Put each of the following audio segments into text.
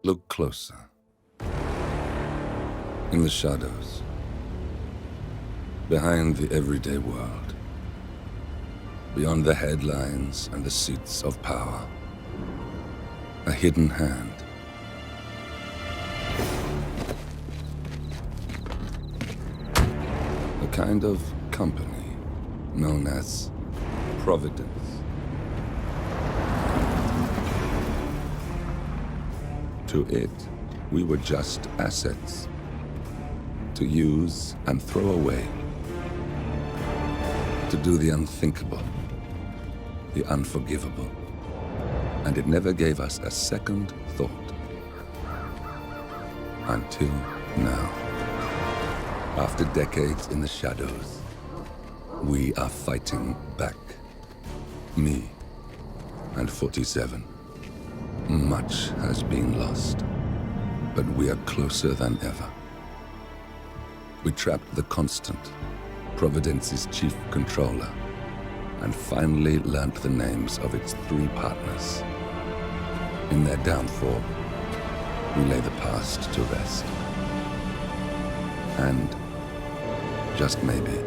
Look closer. In the shadows. Behind the everyday world. Beyond the headlines and the seats of power. A hidden hand. A kind of company known as Providence. To it, we were just assets. To use and throw away. To do the unthinkable. The unforgivable. And it never gave us a second thought. Until now. After decades in the shadows, we are fighting back. Me and 47. Much has been lost, but we are closer than ever. We trapped the Constant, Providence's chief controller, and finally learnt the names of its 3 partners. In their downfall, we lay the past to rest. And, just maybe,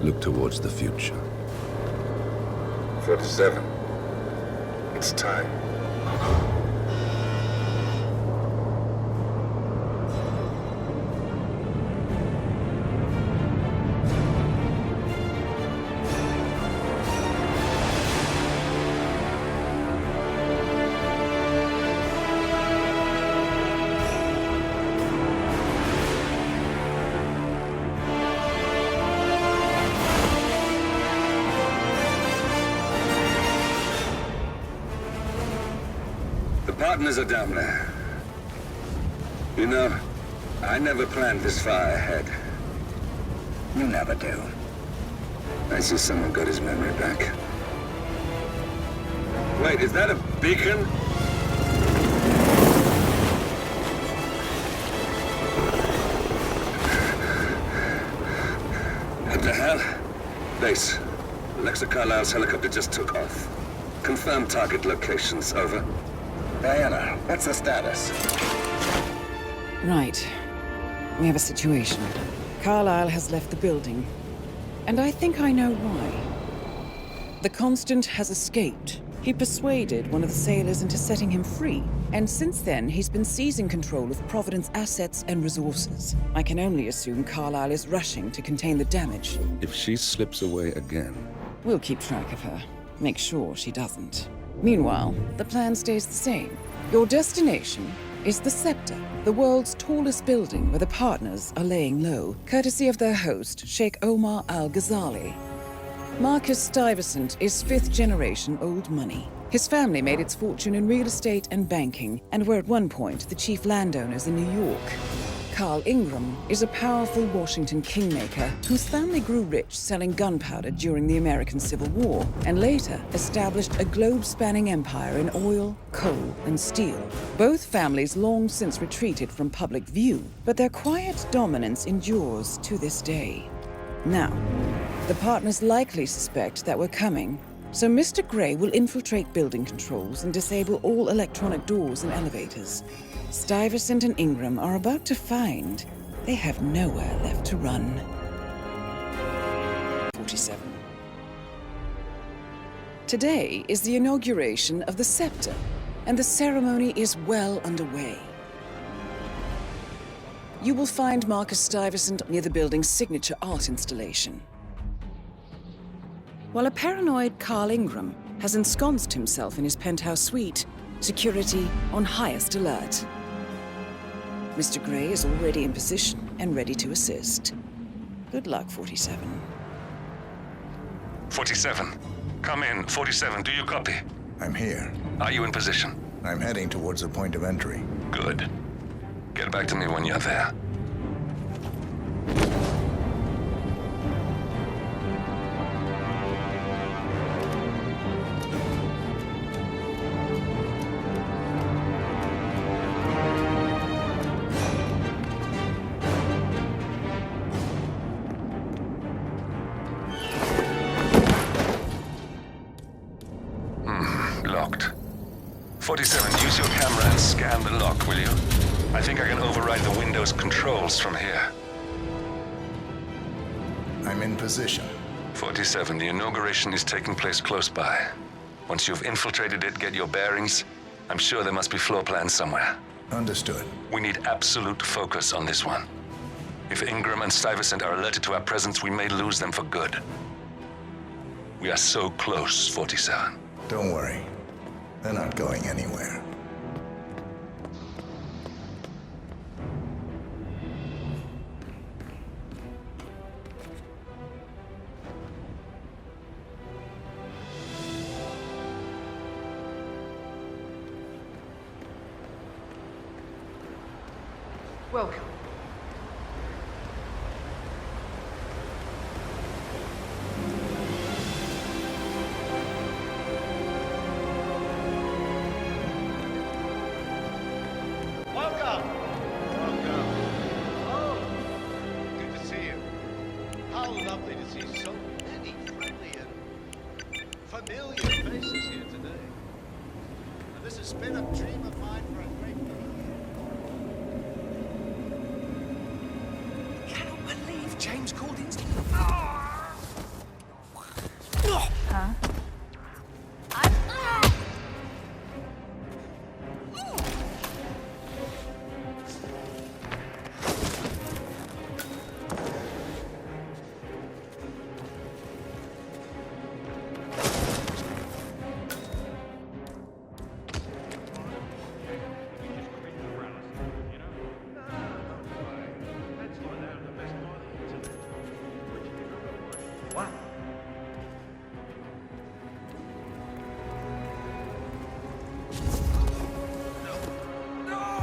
look towards the future. 47. It's time. Partners are down there. You know, I never planned this far ahead. You never do. I see someone got his memory back. Wait, is that a beacon? What the hell? Base. Alexa Carlisle's helicopter just took off. Confirm target locations, over. Diana, what's the status? Right. We have a situation. Carlisle has left the building. And I think I know why. The Constant has escaped. He persuaded one of the sailors into setting him free. And since then, he's been seizing control of Providence assets and resources. I can only assume Carlisle is rushing to contain the damage. If she slips away again... We'll keep track of her. Make sure she doesn't. Meanwhile, the plan stays the same. Your destination is the Scepter, the world's tallest building where the partners are laying low, courtesy of their host, Sheikh Omar Al-Ghazali. Marcus Stuyvesant is 5th-generation old money. His family made its fortune in real estate and banking, and were at one point the chief landowners in New York. Carl Ingram is a powerful Washington kingmaker whose family grew rich selling gunpowder during the American Civil War, and later established a globe-spanning empire in oil, coal, and steel. Both families long since retreated from public view, but their quiet dominance endures to this day. Now, the partners likely suspect that we're coming, so Mr. Gray will infiltrate building controls and disable all electronic doors and elevators. Stuyvesant and Ingram are about to find they have nowhere left to run. 47. Today is the inauguration of the Scepter, and the ceremony is well underway. You will find Marcus Stuyvesant near the building's signature art installation, while a paranoid Carl Ingram has ensconced himself in his penthouse suite, security on highest alert. Mr. Gray is already in position and ready to assist. Good luck, 47. 47. Come in. 47, do you copy? I'm here. Are you in position? I'm heading towards the point of entry. Good. Get back to me when you're there. Locked. 47. 47, use your camera and scan the lock, will you? I think I can override the Windows controls from here. I'm in position. 47, the inauguration is taking place close by. Once you've infiltrated it, get your bearings. I'm sure there must be floor plans somewhere. Understood. We need absolute focus on this one. If Ingram and Stuyvesant are alerted to our presence, we may lose them for good. We are so close, 47. Don't worry. They're not going anywhere. Welcome. Welcome! Welcome. Oh, good to see you. How lovely to see so many friendly and familiar faces here today. Now, this has been a dream of mine for a great many years. Cannot believe James called in. Huh? What?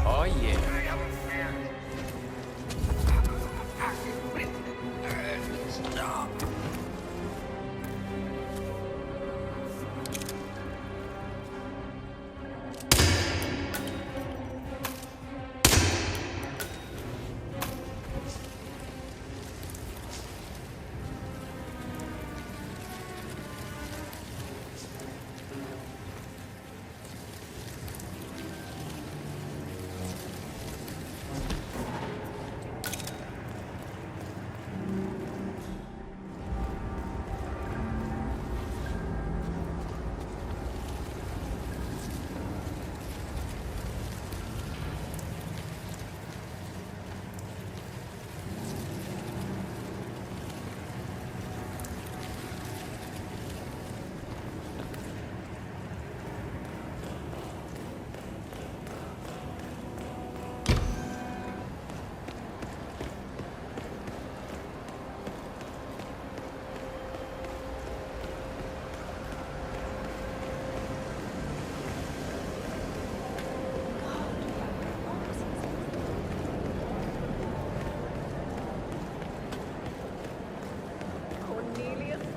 Oh yeah.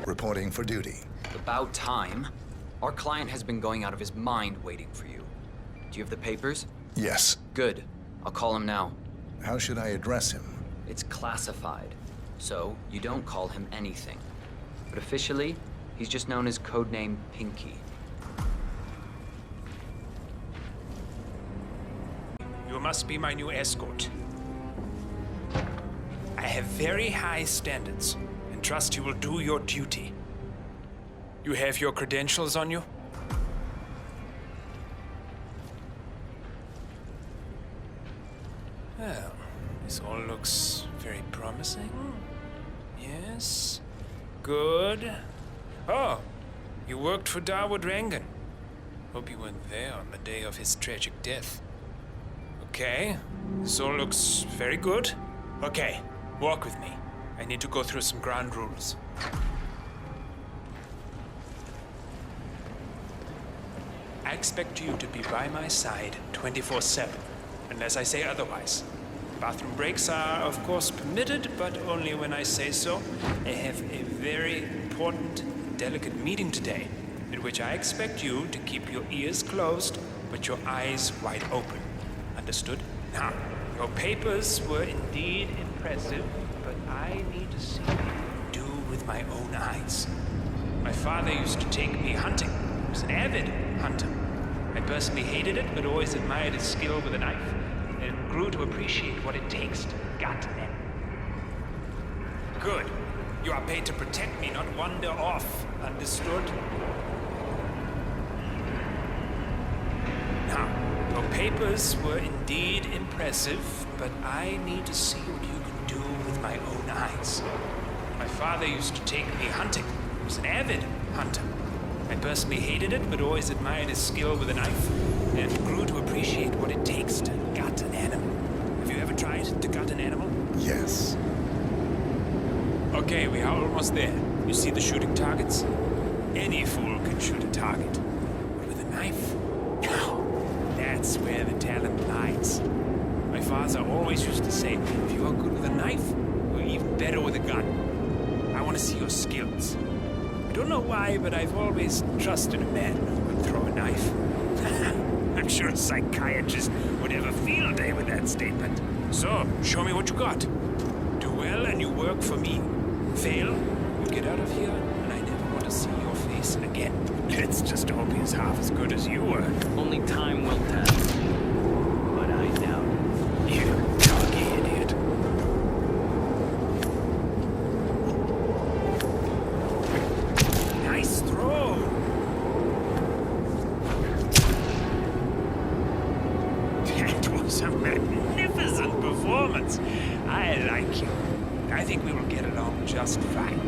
Reporting for duty. About time. Our client has been going out of his mind waiting for you. Do you have the papers? Yes. Good. I'll call him now. How should I address him? It's classified, so you don't call him anything. But officially, he's just known as codename Pinky. You must be my new escort. I have very high standards and trust you will do your duty. You have your credentials on you? Well, this all looks very promising. Yes. Good. Oh, you worked for Darwood Rangan. Hope you weren't there on the day of his tragic death. Okay, this all looks very good. Okay, walk with me. I need to go through some ground rules. I expect you to be by my side 24/7, unless I say otherwise. Bathroom breaks are, of course, permitted, but only when I say so. I have a very important, delicate meeting today, in which I expect you to keep your ears closed, but your eyes wide open. Understood? Now, your papers were indeed impressive, but I need to see what you do with my own eyes. My father used to take me hunting. He was an avid hunter. I personally hated it, but always admired his skill with a knife, and grew to appreciate what it takes to gut an enemy. Good. You are paid to protect me, not wander off. Understood? Now, your papers were indeed impressive, but I need to see what you can do with my own eyes. My father used to take me hunting. He was an avid hunter. I personally hated it, but always admired his skill with a knife, and grew to appreciate what it takes to gut an animal. Have you ever tried to gut an animal? Yes. Okay, we are almost there. You see the shooting targets? Any fool can shoot a target. But with a knife? Now, that's where the talent lies. My father always used to say, if you are good with a knife, you're even better with a gun. I want to see your skills. I don't know why, but I've always trusted a man who could throw a knife. I'm sure a psychiatrist would have a field day with that statement. So, show me what you got. Do well and you work for me. Fail, you get out of here, and I never want to see your face again. Let's just hope he's half as good as you were. Only time will tell. But I doubt it. You cocky idiot. Nice throw. That was a magnificent performance. I like you. I think we will get along just fine.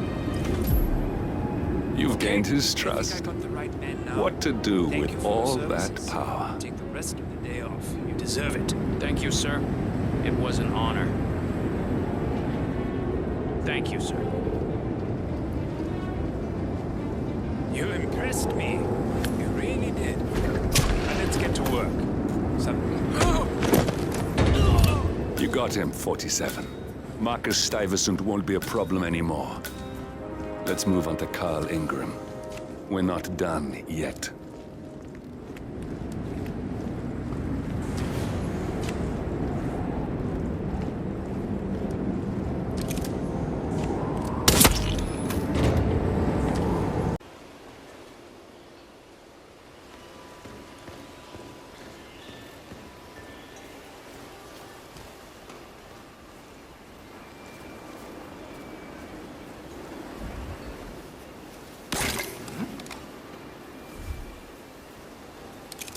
You've gained his I think trust. I got the right man now. What to do Thank with you for all your that services. power? Take the rest of the day off. You deserve it. Thank you, sir. It was an honor. Thank you, sir. You impressed me. You really did. Now let's get to work. You got him, 47. Marcus Stuyvesant won't be a problem anymore. Let's move on to Carl Ingram. We're not done yet.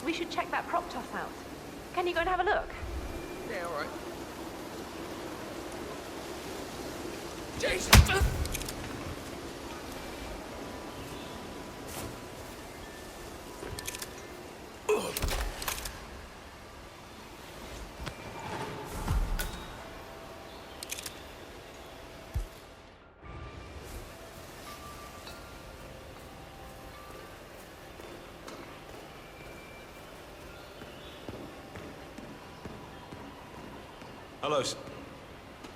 We should check that prop toss out. Can you go and have a look? Yeah, all right. Hello, sir.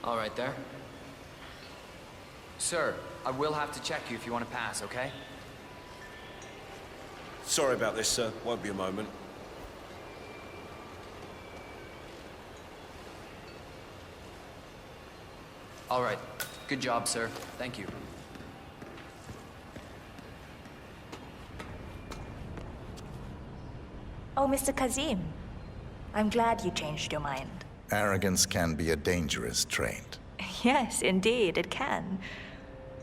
All right, there. Sir, I will have to check you if you want to pass, okay? Sorry about this, sir. Won't be a moment. All right. Good job, sir. Thank you. Oh, Mr. Kazim. I'm glad you changed your mind. Arrogance can be a dangerous trait. Yes, indeed, it can.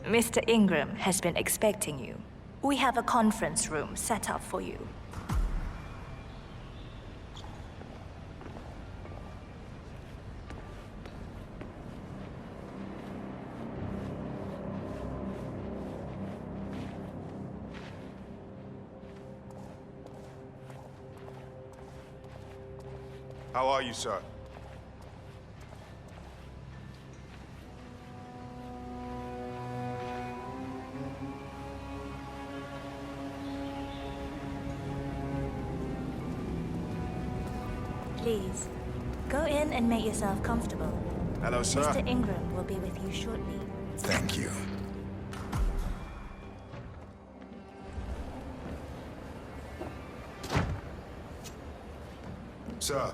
Mr. Ingram has been expecting you. We have a conference room set up for you. How are you, sir? Please, go in and make yourself comfortable. Hello, sir. Mr. Ingram will be with you shortly. Thank you. Sir.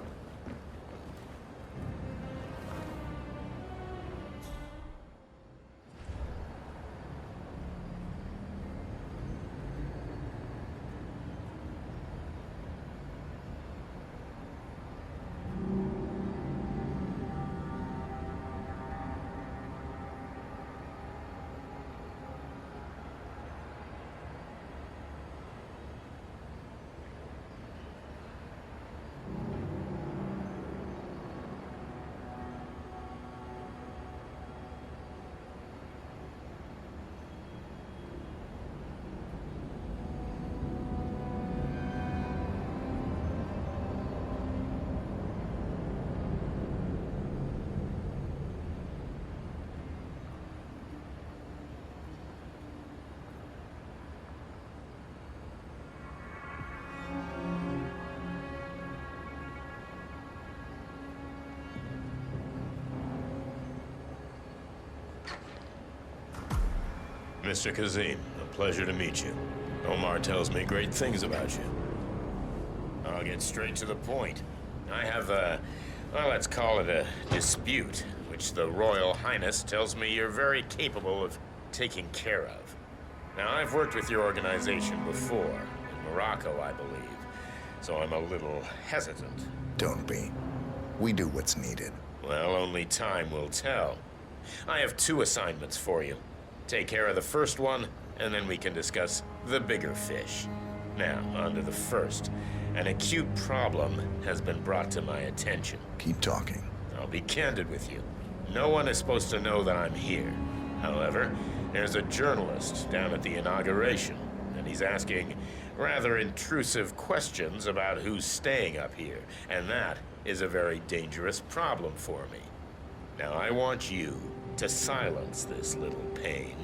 Mr. Kazim. A pleasure to meet you. Omar tells me great things about you. I'll get straight to the point. I have well, let's call it a dispute, which the Royal Highness tells me you're very capable of taking care of. Now, I've worked with your organization before, in Morocco, I believe, so I'm a little hesitant. Don't be. We do what's needed. Well, only time will tell. I have 2 assignments for you. Take care of the first one, and then we can discuss the bigger fish. Now, on to the first. An acute problem has been brought to my attention. Keep talking. I'll be candid with you. No one is supposed to know that I'm here. However, there's a journalist down at the inauguration, and he's asking rather intrusive questions about who's staying up here, and that is a very dangerous problem for me. Now, I want you to silence this little pain.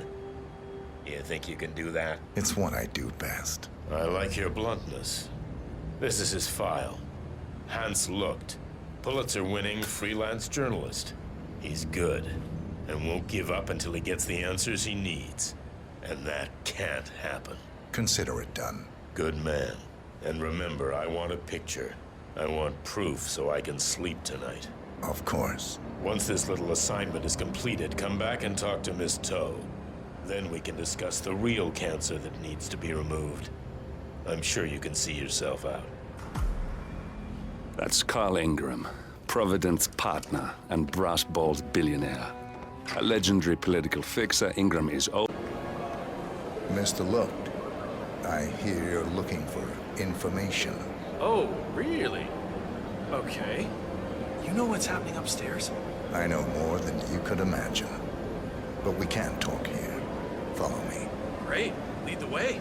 You think you can do that? It's what I do best. I like your bluntness. This is his file. Hans Lucht, Pulitzer-winning freelance journalist. He's good, and won't give up until he gets the answers he needs. And that can't happen. Consider it done. Good man. And remember, I want a picture. I want proof so I can sleep tonight. Of course. Once this little assignment is completed, come back and talk to Miss Toe. Then we can discuss the real cancer that needs to be removed. I'm sure you can see yourself out. That's Carl Ingram, Provident's partner and brass-balled billionaire. A legendary political fixer, Ingram is old. Mr. Lucht, I hear you're looking for information. Oh, really? Okay. You know what's happening upstairs? I know more than you could imagine. But we can't talk here. Follow me. Great. Lead the way.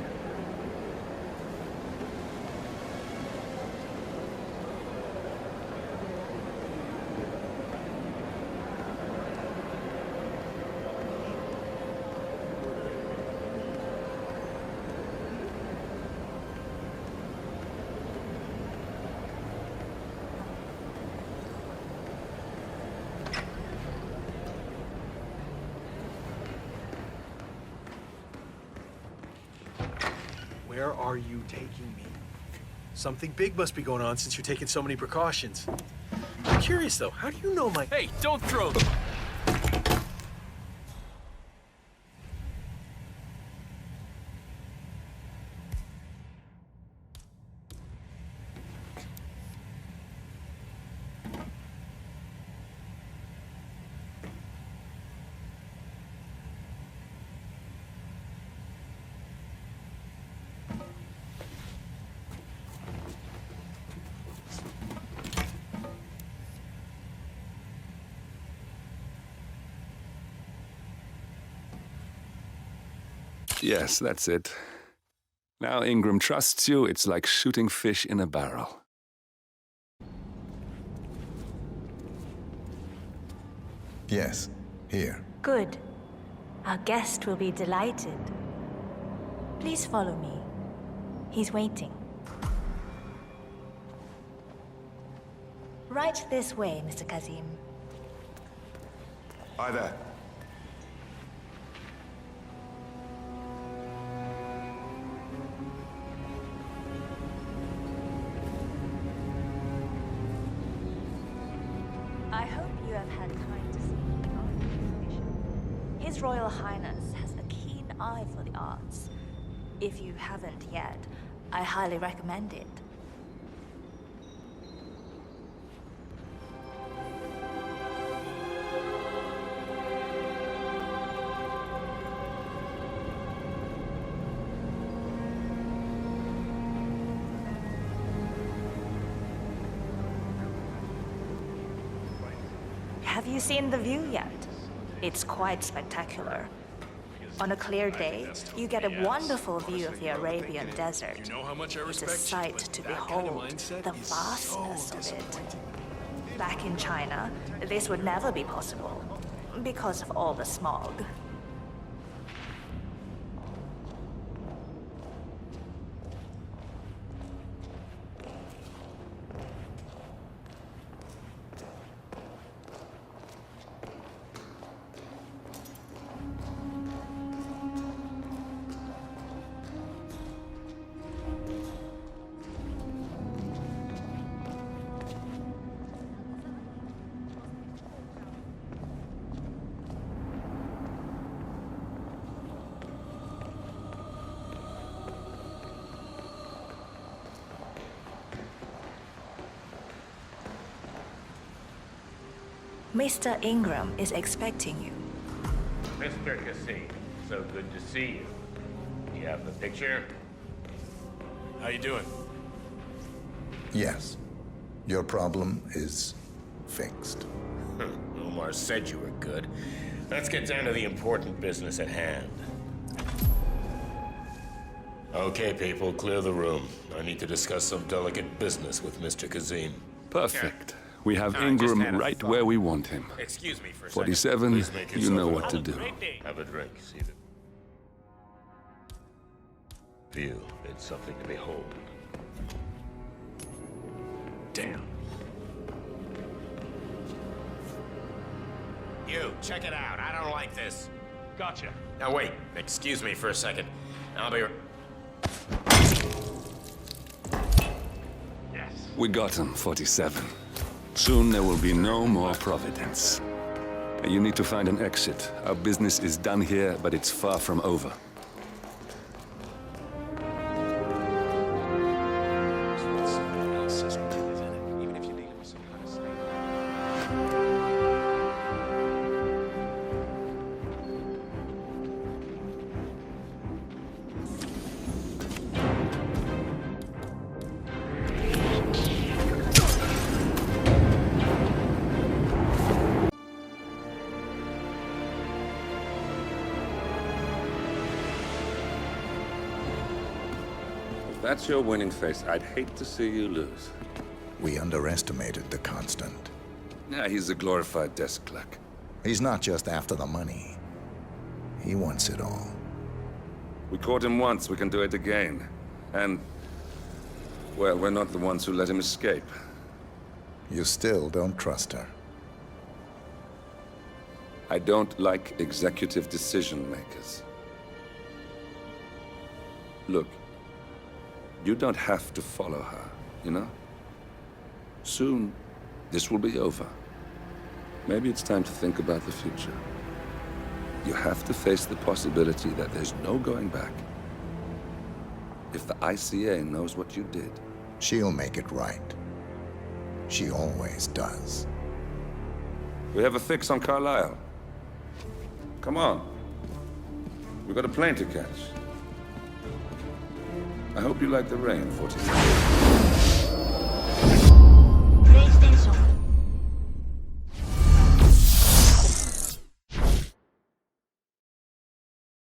Where are you taking me? Something big must be going on since you're taking so many precautions. I'm curious, though. How do you know my... Hey, don't throw them! Yes, that's it. Now Ingram trusts you, it's like shooting fish in a barrel. Yes, here. Good. Our guest will be delighted. Please follow me. He's waiting. Right this way, Mr. Kazim. Hi there. I hope you have had time to see our exhibition. His Royal Highness has a keen eye for the arts. If you haven't yet, I highly recommend it. Have you seen the view yet? It's quite spectacular. On a clear day, you get a wonderful view of the Arabian desert. It's a sight to behold, the vastness of it. Back in China, this would never be possible, because of all the smog. Mr. Ingram is expecting you. Mr. Cassie, so good to see you. You have the picture? How you doing? Yes. Your problem is fixed. Omar said you were good. Let's get down to the important business at hand. Okay, people, clear the room. I need to discuss some delicate business with Mr. Kazim. Perfect. We have No, I just Ingram had a right thought. where we want him. Excuse me for a 47, second. Please make you know yourself what to do. Have a drink, seated. View, it's something to behold. Damn. You, check it out. I don't like this. Gotcha. Now wait, excuse me for a second. I'll be... Yes. We got him, 47. Soon there will be no more Providence. You need to find an exit. Our business is done here, but it's far from over. If that's your winning face, I'd hate to see you lose. We underestimated the Constant. Yeah, he's a glorified desk clerk. He's not just after the money. He wants it all. We caught him once, we can do it again. And, well, we're not the ones who let him escape. You still don't trust her. I don't like executive decision makers. Look, you don't have to follow her, you know? Soon, this will be over. Maybe it's time to think about the future. You have to face the possibility that there's no going back. If the ICA knows what you did, She'll make it right. She always does. we have a fix on Carlisle. Come on. We've got a plane to catch. I hope you like the rain, 47.